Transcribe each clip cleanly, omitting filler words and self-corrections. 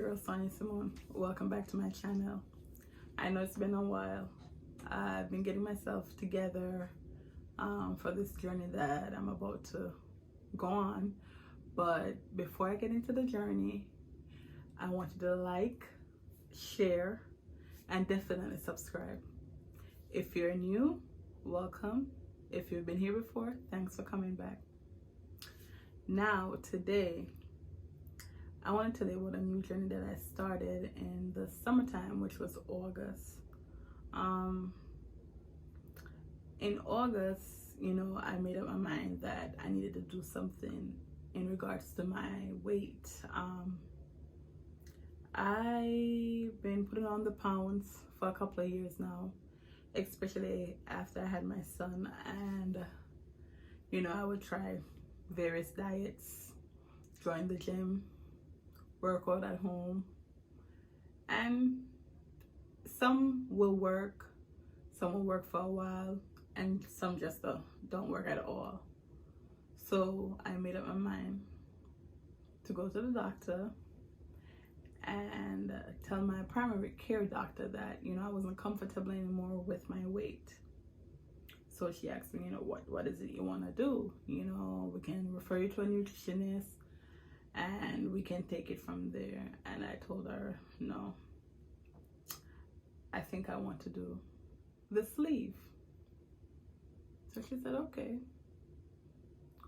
girl Sonia Simone. Welcome back to my channel. I know it's been a while. I've been getting myself together for this journey that I'm about to go on. But before I get into the journey, I want you to like, share, and definitely subscribe. If you're new, welcome. If you've been here before, thanks for coming back. Now, today, I want to tell you about a new journey that I started in the summertime, which was August. In August, I made up my mind that I needed to do something in regards to my weight. I've been putting on the pounds for a couple of years now, especially after I had my son, and I would try various diets, join the gym, work out at home, and some will work for a while, and some just don't work at all. So I made up my mind to go to the doctor and tell my primary care doctor that I wasn't comfortable anymore with my weight. So she asked me, what is it you want to do? We can refer you to a nutritionist and we can take it from there. And I told her, no, I think I want to do the sleeve. So she said, okay,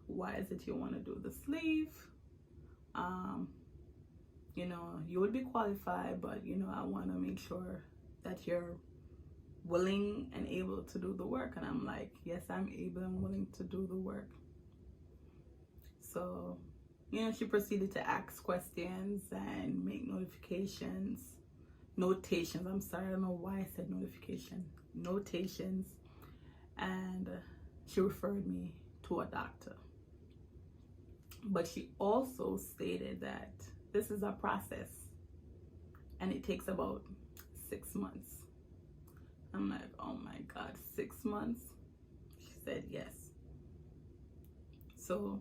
why is it you want to do the sleeve? You would be qualified, but I want to make sure that you're willing and able to do the work. And I'm like, yes, I'm able and willing to do the work. So she proceeded to ask questions and make notations. I'm sorry, I don't know why I said notations. And she referred me to a doctor. But she also stated that this is a process and it takes about 6 months. I'm like, oh my God, 6 months? She said yes. So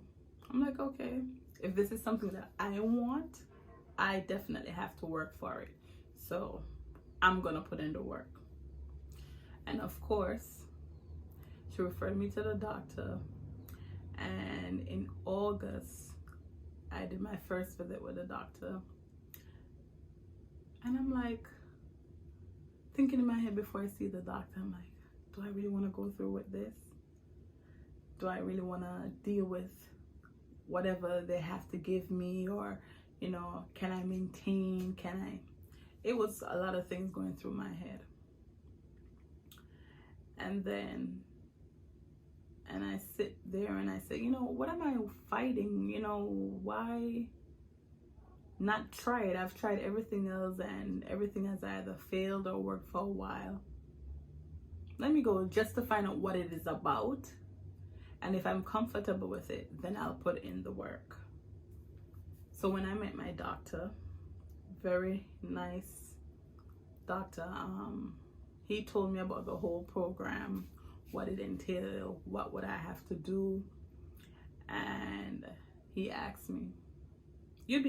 I'm like, okay, if this is something that I want, I definitely have to work for it. So I'm gonna put in the work. And of course, she referred me to the doctor. And in August, I did my first visit with the doctor. And I'm like, thinking in my head before I see the doctor, I'm like, do I really want to go through with this? Do I really want to deal with whatever they have to give me? Or, can I maintain? It was a lot of things going through my head. And then, I sit there and I say, what am I fighting? Why not try it? I've tried everything else and everything has either failed or worked for a while. Let me go just to find out what it is about. And if I'm comfortable with it, then I'll put in the work. So when I met my doctor, very nice doctor, he told me about the whole program, what it entailed, what would I have to do. And he asked me, he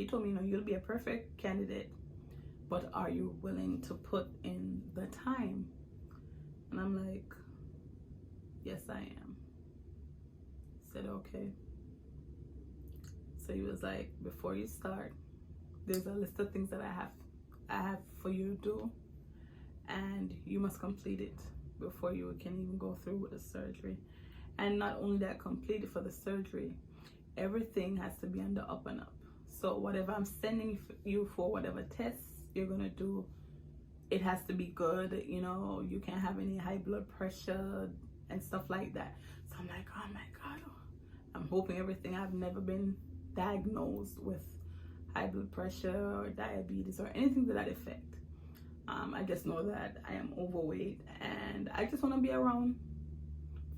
told me, you'll be a perfect candidate, but are you willing to put in the time? And I'm like, yes, I am. He said, okay. So he was like, before you start, there's a list of things that I have for you to do, and you must complete it before you can even go through with the surgery. And not only that, complete it for the surgery, everything has to be on the up and up. So whatever I'm sending you for, whatever tests you're gonna do, it has to be good. You can't have any high blood pressure and stuff like that. So I'm like, oh my God, I'm hoping everything. I've never been diagnosed with high blood pressure or diabetes or anything to that effect. I just know that I am overweight and I just want to be around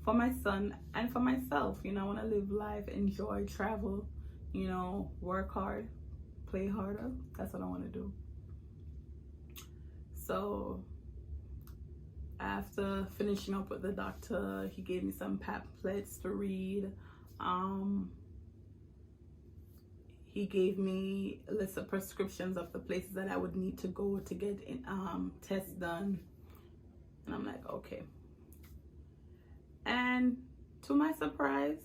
for my son and for myself. I want to live life, enjoy, travel, work hard, play harder. That's what I want to do. So after finishing up with the doctor, he gave me some pamphlets to read. he gave me a list of prescriptions of the places that I would need to go to get tests done. And I'm like, okay. And to my surprise,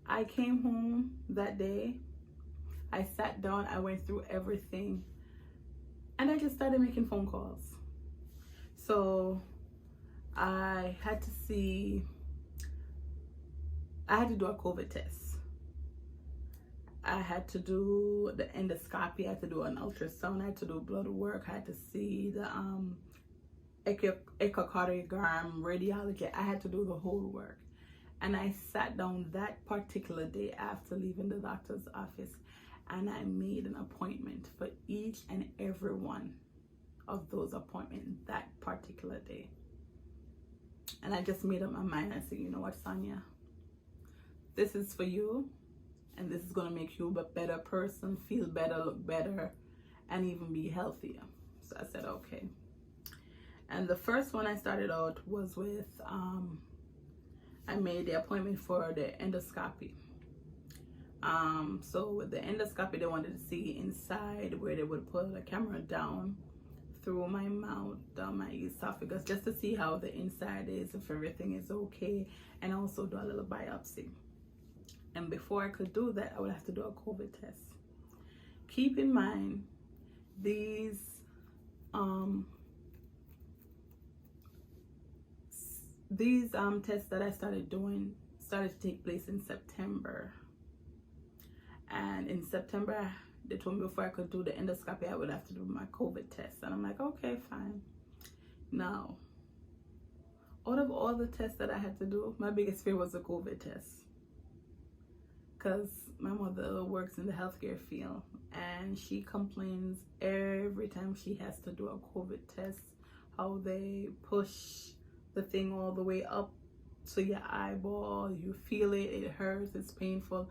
I came home that day. I sat down, I went through everything, and I just started making phone calls. So I had to do a COVID test. I had to do the endoscopy, I had to do an ultrasound, I had to do blood work, I had to see the echocardiogram, radiology. I had to do the whole work. And I sat down that particular day after leaving the doctor's office, and I made an appointment for each and every one of those appointments that particular day. And I just made up my mind. I said, you know what, Sonia, this is for you, and this is going to make you a better person, feel better, look better, and even be healthier. So I said, okay. And the first one I started out was with, I made the appointment for the endoscopy. So with the endoscopy, they wanted to see inside, where they would put a camera down through my mouth, down my esophagus, just to see how the inside is, if everything is okay, and also do a little biopsy. And before I could do that, I would have to do a COVID test. Keep in mind, these tests that I started doing started to take place in September. And in September, they told me before I could do the endoscopy, I would have to do my COVID test. And I'm like, okay, fine. Now, out of all the tests that I had to do, my biggest fear was the COVID test. Because my mother works in the healthcare field, and she complains every time she has to do a COVID test, how they push the thing all the way up to your eyeball. You feel it, it hurts, it's painful.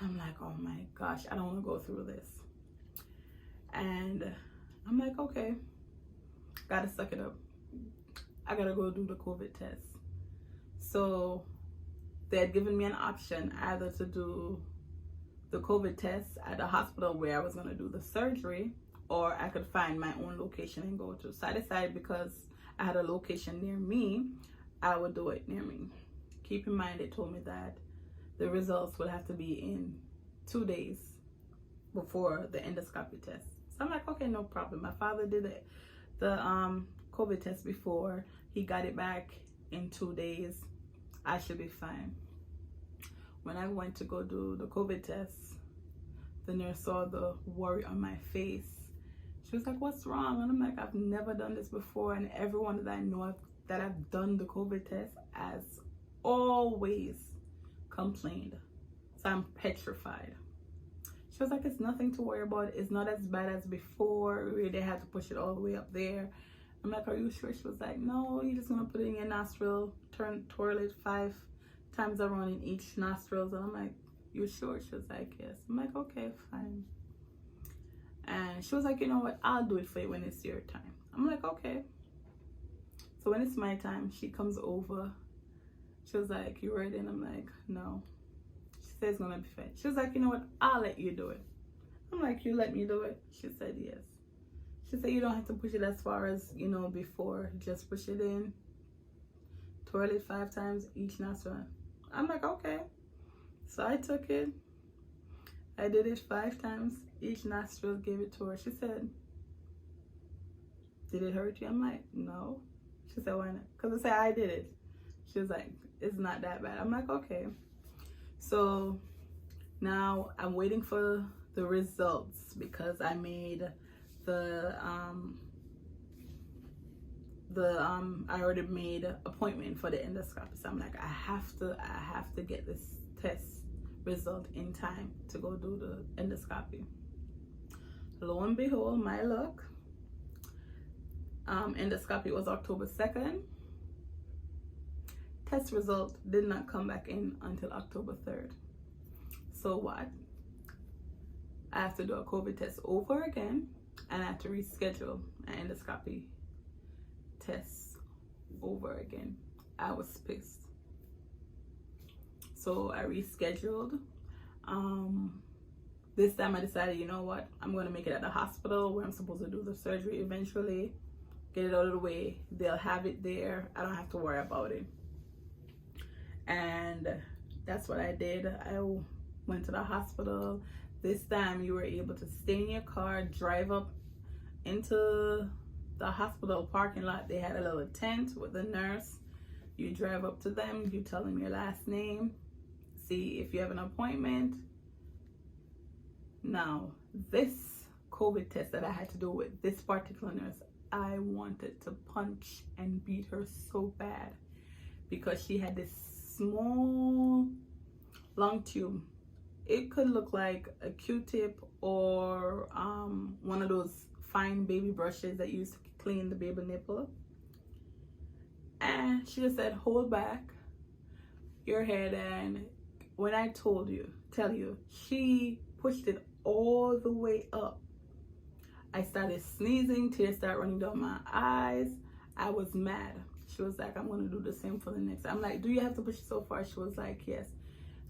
I'm like, oh my gosh, I don't want to go through this. And I'm like, okay, gotta suck it up. I gotta go do the COVID test. So they had given me an option either to do the COVID test at the hospital where I was gonna do the surgery, or I could find my own location and go to. So I decided, because I had a location near me, I would do it near me. Keep in mind, they told me that the results would have to be in 2 days before the endoscopy test. So I'm like, okay, no problem. My father did it, the COVID test before. He got it back in 2 days. I should be fine. When I went to go do the COVID test, the nurse saw the worry on my face. She was like, what's wrong? And I'm like, I've never done this before, and everyone that I know that I've done the COVID test has always complained. So I'm petrified. She was like, it's nothing to worry about. It's not as bad as before, where they had to push it all the way up there. I'm like, are you sure? She was like, no, you're just gonna put it in your nostril, twirl it 5 times around in each nostril. And I'm like, you sure? She was like, yes. I'm like, okay, fine. And she was like, you know what, I'll do it for you when it's your time. I'm like, okay. So when it's my time, she comes over. She was like, you ready? And I'm like, no. She said it's gonna be fine. She was like, you know what, I'll let you do it. I'm like, you let me do it? She said yes. She said, you don't have to push it as far as, you know, before. Just push it in, twirl it 5 times each nostril. I'm like, okay. So I took it, I did it 5 times each nostril, gave it to her. She said, did it hurt you? I'm like, no. She said, why not? Because I said, I did it. She was like, it's not that bad. I'm like, okay. So now I'm waiting for the results, because I made I already made an appointment for the endoscopy. So I'm like, I have to get this test result in time to go do the endoscopy. Lo and behold, my luck, endoscopy was October 2nd. Test result did not come back in until October 3rd. So what? I have to do a COVID test over again, and I have to reschedule an endoscopy test over again. I was pissed. So I rescheduled. This time I decided, you know what, I'm going to make it at the hospital where I'm supposed to do the surgery eventually. Get it out of the way. They'll have it there. I don't have to worry about it. And that's what I did. I went to the hospital. This time you were able to stay in your car, drive up into the hospital parking lot. They had a little tent with the nurse. You drive up to them, you tell them your last name, see if you have an appointment. Now, this COVID test that I had to do with this particular nurse, I wanted to punch and beat her so bad, because she had this small long tube. It could look like a Q-tip or one of those fine baby brushes that you use to clean the baby nipple. And she just said, hold back your head. And when I tell you, she pushed it all the way up. I started sneezing, tears started running down my eyes. I was mad. She was like, I'm gonna do the same for the next. I'm like, do you have to push it so far? She was like, yes.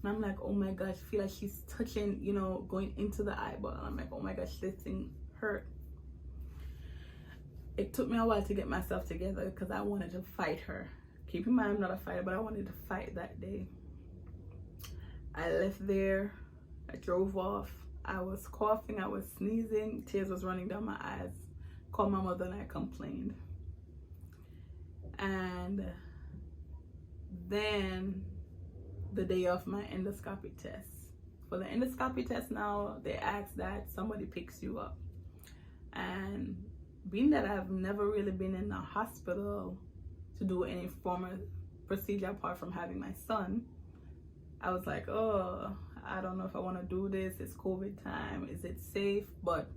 And I'm like, oh my gosh, I feel like she's touching, you know, going into the eyeball. And I'm like, oh my gosh, this thing hurt. It took me a while to get myself together because I wanted to fight her. Keep in mind, I'm not a fighter, but I wanted to fight that day. I left there, I drove off. I was coughing, I was sneezing, tears was running down my eyes. Called my mother and I complained. And then the day of my endoscopy test. For the endoscopy test now, they ask that somebody picks you up. And being that I've never really been in a hospital to do any form of procedure apart from having my son, I was like, oh, I don't know if I want to do this. It's COVID time. Is it safe? But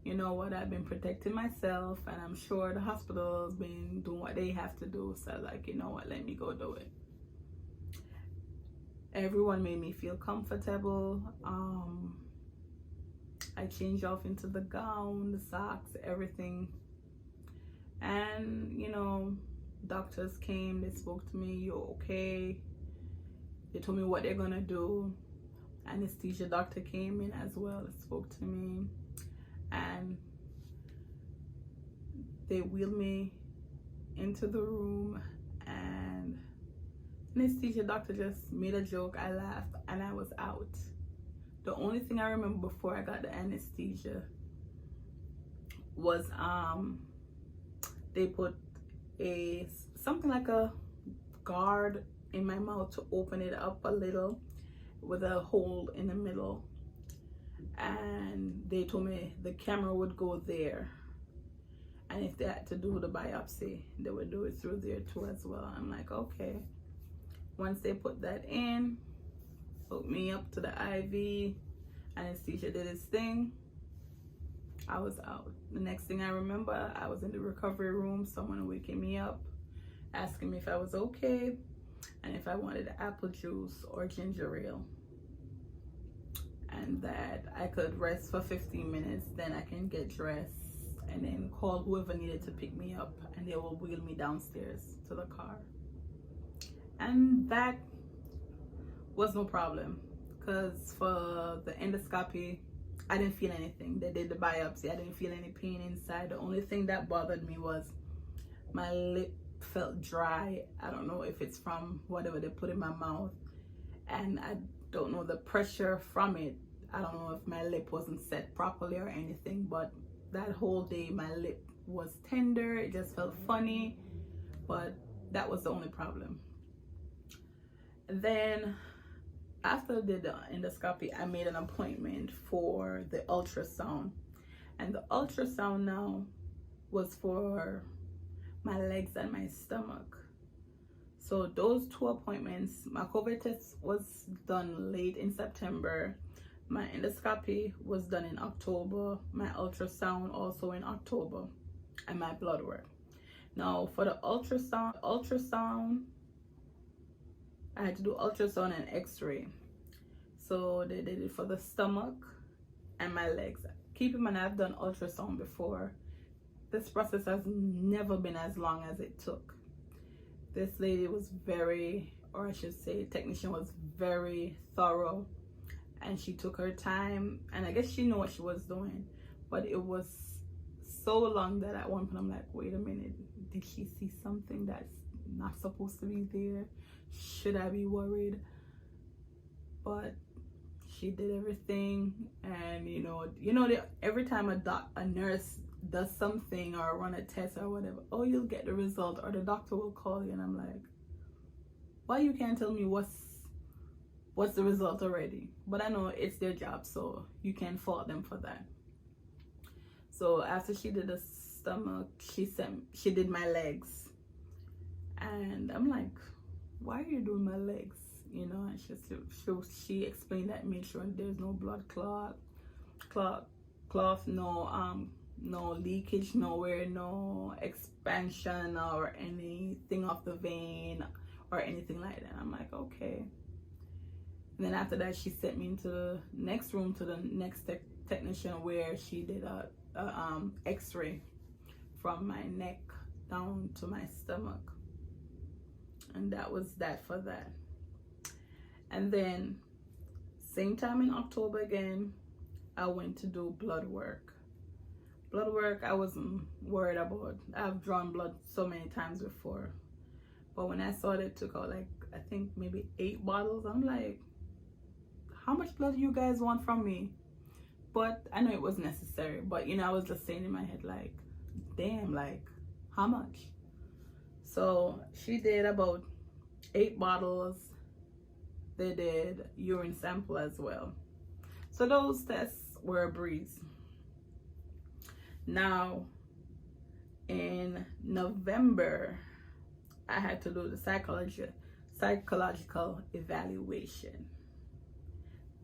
you know what? I've been protecting myself, and I'm sure the hospital's been doing what they have to do. So like, you know what? Let me go do it. Everyone made me feel comfortable. I changed off into the gown, the socks, everything. And, you know, doctors came, they spoke to me, you're okay. They told me what they're gonna do. Anesthesia doctor came in as well, spoke to me. And they wheeled me into the room, and anesthesia doctor just made a joke. I laughed and I was out. The only thing I remember before I got the anesthesia was they put something like a guard in my mouth to open it up a little with a hole in the middle, and they told me the camera would go there, and if they had to do the biopsy, they would do it through there too as well. I'm like, okay. Once they put that in, hooked me up to the IV, anesthesia did its thing, I was out. The next thing I remember, I was in the recovery room, someone waking me up, asking me if I was okay, and if I wanted apple juice or ginger ale, and that I could rest for 15 minutes, then I can get dressed and then call whoever needed to pick me up, and they will wheel me downstairs to the car. And that was no problem, because for the endoscopy, I didn't feel anything. They did the biopsy, I didn't feel any pain inside. The only thing that bothered me was my lip felt dry. I don't know if it's from whatever they put in my mouth, and I don't know the pressure from it. I don't know if my lip wasn't set properly or anything, but that whole day my lip was tender. It just felt funny, but that was the only problem. Then after I did the endoscopy, I made an appointment for the ultrasound, and the ultrasound now was for my legs and my stomach. So those two appointments, my COVID test was done late in September, my endoscopy was done in October, my ultrasound also in October, and my blood work. Now for the ultrasound, I had to do ultrasound and x-ray. So they did it for the stomach and my legs. Keep in mind, I've done ultrasound before. This process has never been as long as it took. This lady was very, or I should say technician was very thorough, and she took her time, and I guess she knew what she was doing, but it was so long that at one point I'm like, wait a minute, did she see something that's not supposed to be there? Should I be worried? But she did everything, and every time a nurse does something or run a test or whatever, oh, you'll get the result, or the doctor will call you, and I'm like, why you can't tell me what's the result already? But I know it's their job, so you can't fault them for that. So after she did the stomach, she did my legs, and I'm like, why are you doing my legs? And she explained that, make sure there's no blood clot, no leakage nowhere, no expansion or anything off the vein or anything like that. I'm like, okay. And then after that, she sent me into the next room to the next technician, where she did a x-ray from my neck down to my stomach, and that was that for that. And then same time in October again, I went to do blood work. I wasn't worried about. I've drawn blood so many times before, but when I saw they took out, like, I think maybe 8 bottles, I'm like, how much blood do you guys want from me? But I know it was necessary, but I was just saying in my head, like, damn, like, how much? So she did about 8 bottles. They did urine sample as well. So those tests were a breeze. Now, in November, I had to do the psychological evaluation.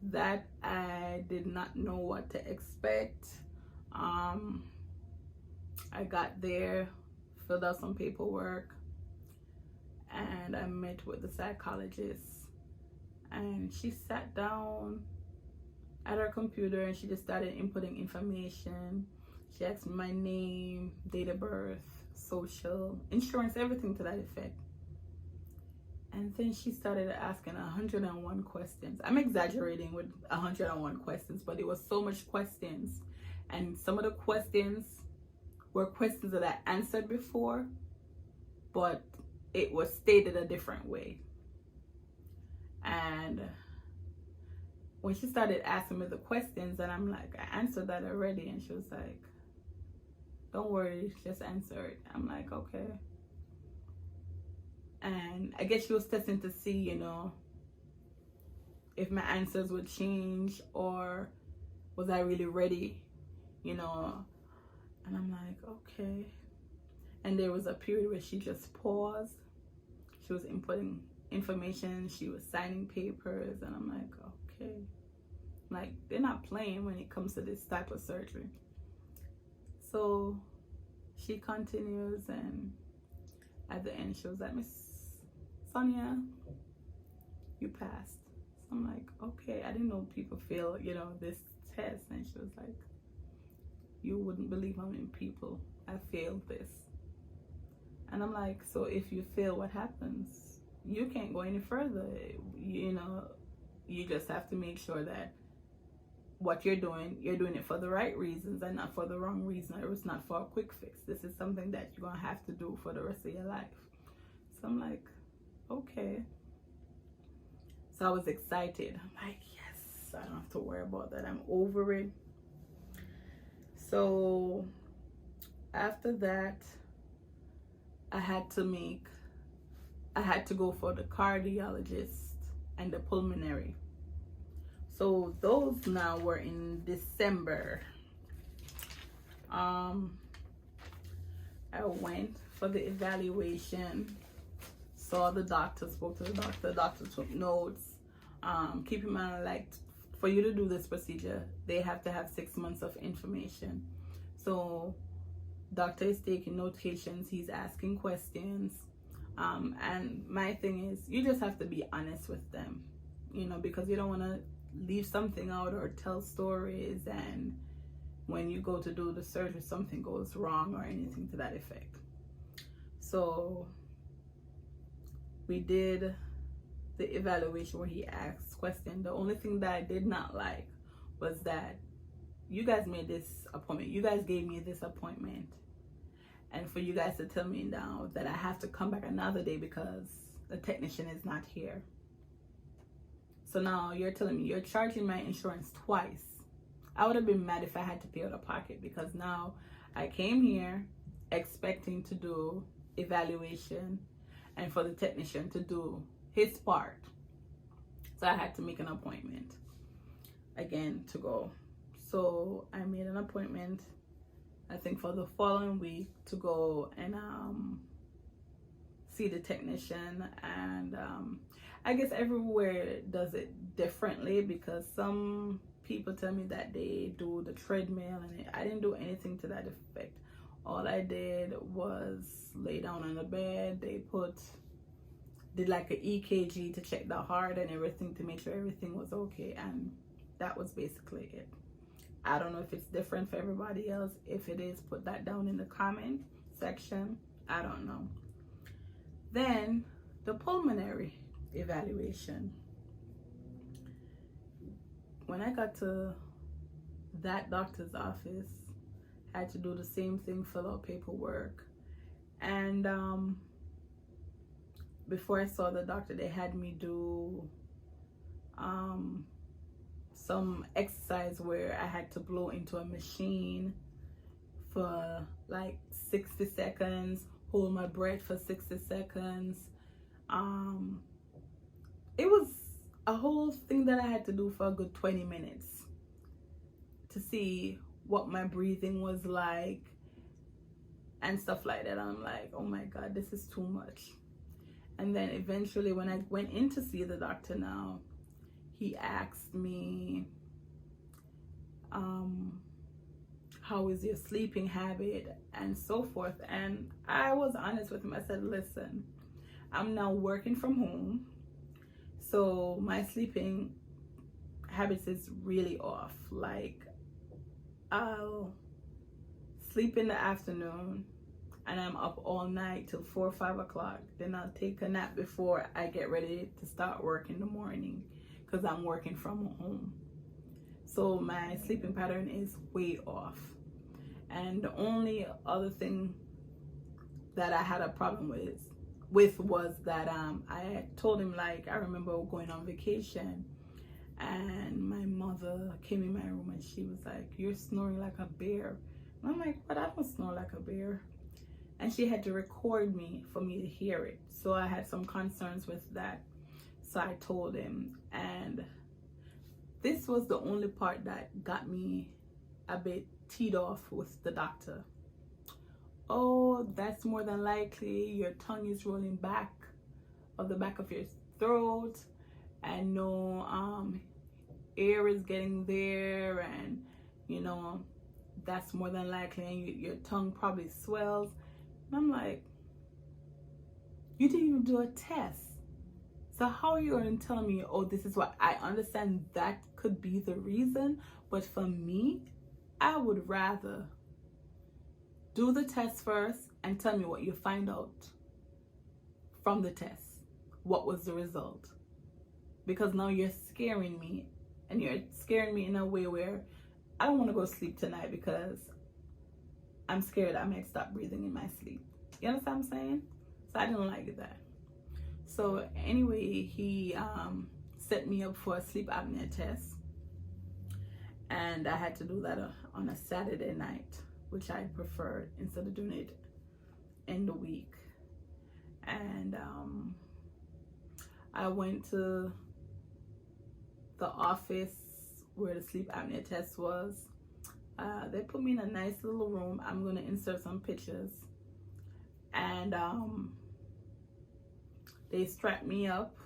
That I did not know what to expect. I got there, filled out some paperwork, and I met with the psychologist. And she sat down at her computer and she just started inputting information. She asked me my name, date of birth, social, insurance, everything to that effect. And then she started asking 101 questions. I'm exaggerating with 101 questions, but it was so much questions. And some of the questions were questions that I answered before, but it was stated a different way. And when she started asking me the questions, and I'm like, I answered that already. And she was like, don't worry, just answer it. I'm like, okay. And I guess she was testing to see, if my answers would change, or was I really ready, And I'm like, okay. And there was a period where she just paused. She was inputting information, she was signing papers, and I'm like, okay. Like, they're not playing when it comes to this type of surgery. So she continues, and at the end she was like, Miss Sonia, you passed. So I'm like, okay. I didn't know people fail, this test. And she was like, you wouldn't believe how many people have failed this. And I'm like, so if you fail, what happens? You can't go any further. You just have to make sure that what you're doing it for the right reasons and not for the wrong reason, or it's not for a quick fix. This is something that you're gonna have to do for the rest of your life. So I'm like, okay. So I was excited. I'm like, yes, I don't have to worry about that. I'm over it. So after that, I had to go for the cardiologist and the pulmonary. So those now were in December. I went for the evaluation, saw the doctor, spoke to the doctor took notes. Keep in mind, like, for you to do this procedure, they have to have 6 months of information. So doctor is taking notations, he's asking questions. And my thing is, you just have to be honest with them, because you don't want to leave something out or tell stories, and when you go to do the surgery, something goes wrong or anything to that effect. So we did the evaluation where he asked questions. The only thing that I did not like was that you guys made this appointment. You guys gave me this appointment. And for you guys to tell me now that I have to come back another day because the technician is not here. So now you're telling me you're charging my insurance twice. I would have been mad if I had to pay out of pocket, because now I came here expecting to do evaluation and for the technician to do his part. So I had to make an appointment again to go. So I made an appointment, I think for the following week, to go and see the technician. And I guess everywhere does it differently, because some people tell me that they do the treadmill, and I didn't do anything to that effect. All I did was lay down on the bed. They did like an EKG to check the heart and everything to make sure everything was okay, and that was basically it. I don't know if it's different for everybody else. If it is, put that down in the comment section. I don't know. Then the pulmonary evaluation. When I got to that doctor's office, I had to do the same thing, fill out paperwork. And before I saw the doctor, they had me do some exercise where I had to blow into a machine for like 60 seconds, hold my breath for 60 seconds. It was a whole thing that I had to do for a good 20 minutes to see what my breathing was like and stuff like that. I'm like, oh my God, this is too much. And then eventually when I went in to see the doctor now, he asked me, how is your sleeping habit and so forth. And I was honest with him. I said, listen, I'm now working from home, so my sleeping habits is really off. Like, I'll sleep in the afternoon and I'm up all night till 4 or 5 o'clock. Then I'll take a nap before I get ready to start work in the morning, because I'm working from home. So my sleeping pattern is way off. And the only other thing that I had a problem with was that I told him, like, I remember going on vacation and my mother came in my room and she was like, you're snoring like a bear. And I'm like, but I don't snore like a bear. And she had to record me for me to hear it. So I had some concerns with that. So I told him, and this was the only part that got me a bit teed off with the doctor. Oh, that's more than likely your tongue is rolling back of the back of your throat, and no air is getting there, and you know, that's more than likely, and your tongue probably swells. And I'm like, you didn't even do a test. So how are you going to tell me, oh, this is what I understand that could be the reason, but for me, I would rather do the test first and tell me what you find out from the test. What was the result? Because now you're scaring me, and you're scaring me in a way where I don't want to go to sleep tonight because I'm scared I might stop breathing in my sleep. You understand what I'm saying? So I didn't like that. So anyway, he set me up for a sleep apnea test, and I had to do that on a Saturday night, which I preferred instead of doing it in the week. And I went to the office where the sleep apnea test was. They put me in a nice little room. I'm going to insert some pictures. And they strapped me up.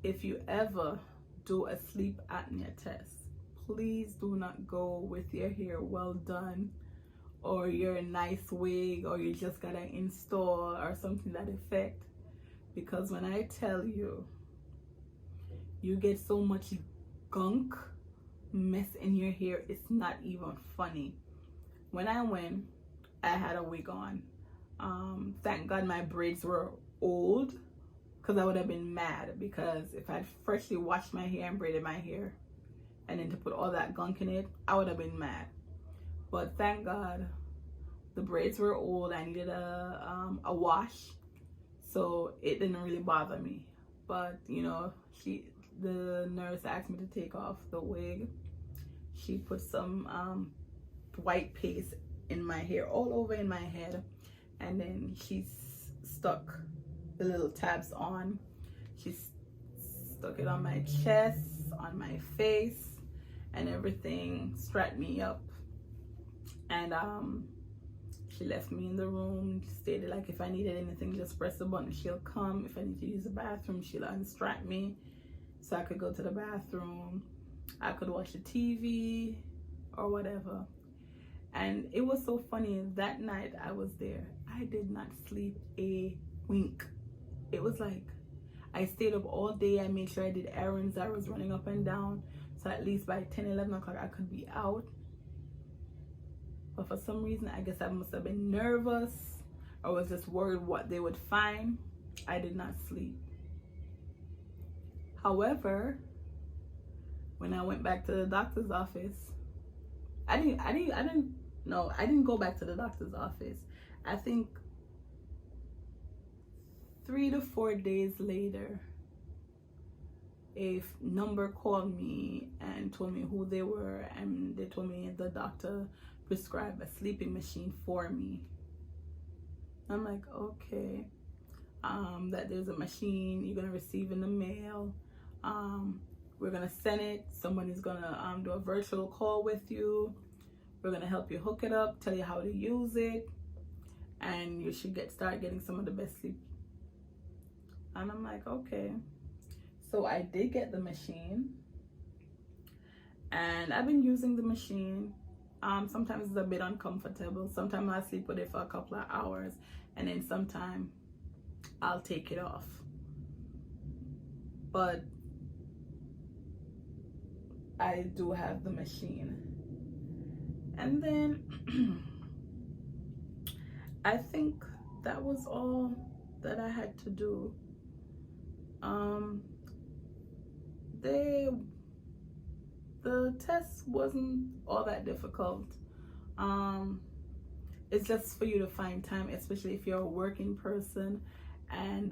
If you ever do a sleep apnea test, please do not go with your hair well done, or your nice wig, or you just gotta install or something to that effect. Because when I tell you, you get so much gunk mess in your hair, it's not even funny. When I went, I had a wig on. Thank God my braids were old, because I would have been mad, because if I'd freshly washed my hair and braided my hair and then to put all that gunk in it, I would have been mad. But thank God the braids were old. I needed a wash, so it didn't really bother me. But you know, the nurse asked me to take off the wig. She put some white paste in my hair, all over in my head, and then she stuck the little tabs on. She stuck it on my chest, on my face, and everything, strapped me up. And she left me in the room, stated like if I needed anything, just press the button, she'll come. If I need to use the bathroom, she'll unstrap me so I could go to the bathroom. I could watch the TV or whatever. And it was so funny, that night I was there, I did not sleep a wink. It was like I stayed up all day. I made sure I did errands. I was running up and down, so at least by 10, 11 o'clock I could be out. But for some reason, I guess I must have been nervous or was just worried what they would find. I did not sleep. However, when I went back to the doctor's office, I didn't go back to the doctor's office. I think 3 to 4 days later, a number called me and told me who they were, and they told me the doctor prescribed a sleeping machine for me. I'm like, okay, that there's a machine you're gonna receive in the mail. We're gonna send it. Somebody's gonna do a virtual call with you. We're gonna help you hook it up, tell you how to use it, and you should start getting some of the best sleep. And I'm like, okay. So I did get the machine, and I've been using the machine. Sometimes it's a bit uncomfortable. Sometimes I sleep with it for a couple of hours, and then sometimes I'll take it off. But I do have the machine. And then I think that was all that I had to do. The test wasn't all that difficult. It's just for you to find time, especially if you're a working person. And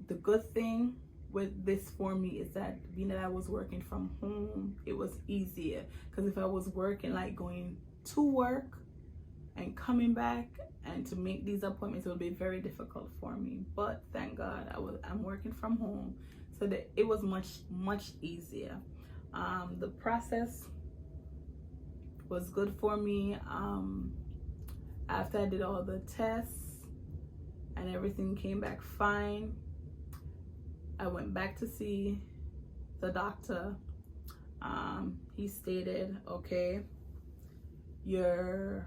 the good thing with this for me is that being that I was working from home, it was easier. Because if I was working, like going to work and coming back and to make these appointments, it would be very difficult for me. But thank God I'm working from home, so that it was much easier. The process was good for me. After I did all the tests and everything came back fine, I went back to see the doctor. He stated, okay, your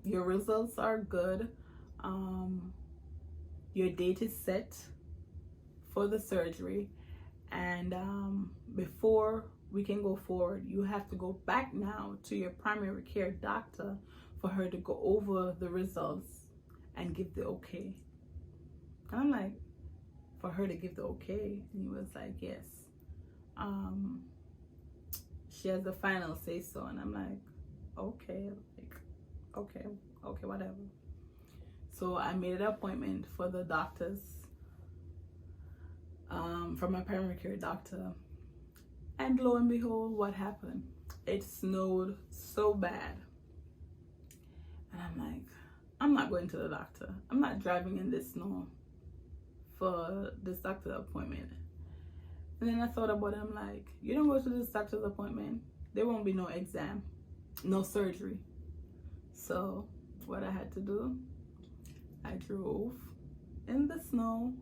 results are good. Your date is set for the surgery, and before we can go forward, you have to go back now to your primary care doctor for her to go over the results and give the okay. And I'm like, for her to give the okay? And he was like, yes. She has the final say so. And I'm like, okay, okay, whatever. So I made an appointment for the doctors, from my primary care doctor. And lo and behold, what happened? It snowed so bad. And I'm like, I'm not going to the doctor. I'm not driving in this snow for this doctor's appointment. And then I thought about it. I'm like, you don't go to this doctor's appointment, there won't be no exam, no surgery. So what I had to do, I drove in the snow,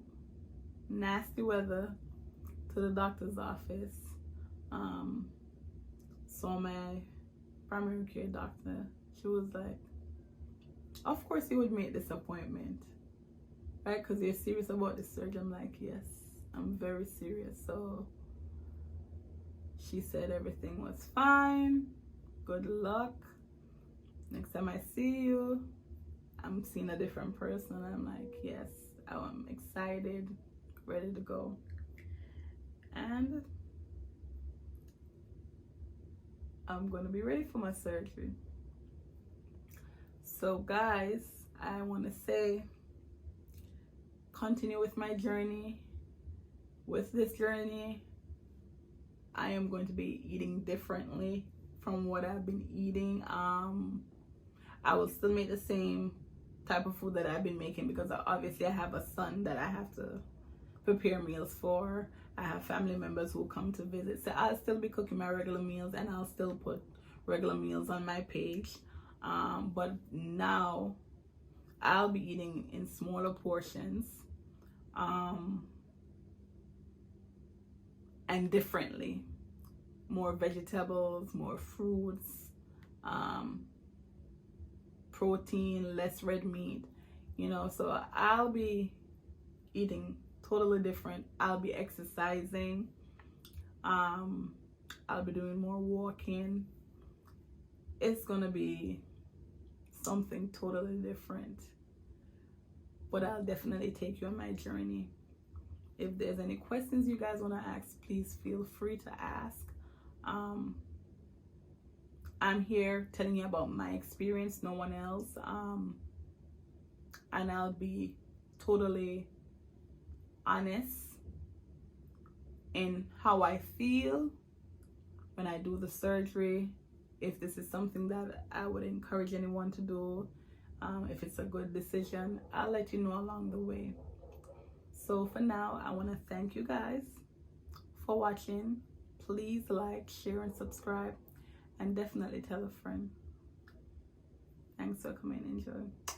nasty weather, to the doctor's office. Saw my primary care doctor. She was like, of course you would make this appointment, right? Because you're serious about this surgery. I'm like, yes, I'm very serious. So she said everything was fine. Good luck. Next time I see you, I'm seeing a different person. I'm like, yes, I'm excited, ready to go. And I'm going to be ready for my surgery. So guys, I want to say, continue with my journey. With this journey, I am going to be eating differently from what I've been eating. I will still make the same type of food that I've been making, because obviously I have a son that I have to prepare meals for. I have family members who come to visit, so I'll still be cooking my regular meals, and I'll still put regular meals on my page. But now I'll be eating in smaller portions, and differently. More vegetables, more fruits, protein, less red meat, so I'll be eating totally different. I'll be exercising. I'll be doing more walking. It's gonna be something totally different, but I'll definitely take you on my journey. If there's any questions you guys want to ask, please feel free to ask. I'm here telling you about my experience, no one else. And I'll be totally honest in how I feel when I do the surgery. If this is something that I would encourage anyone to do, if it's a good decision, I'll let you know along the way. So for now, I want to thank you guys for watching. Please like, share, and subscribe, and definitely tell a friend. Thanks for coming. Enjoy.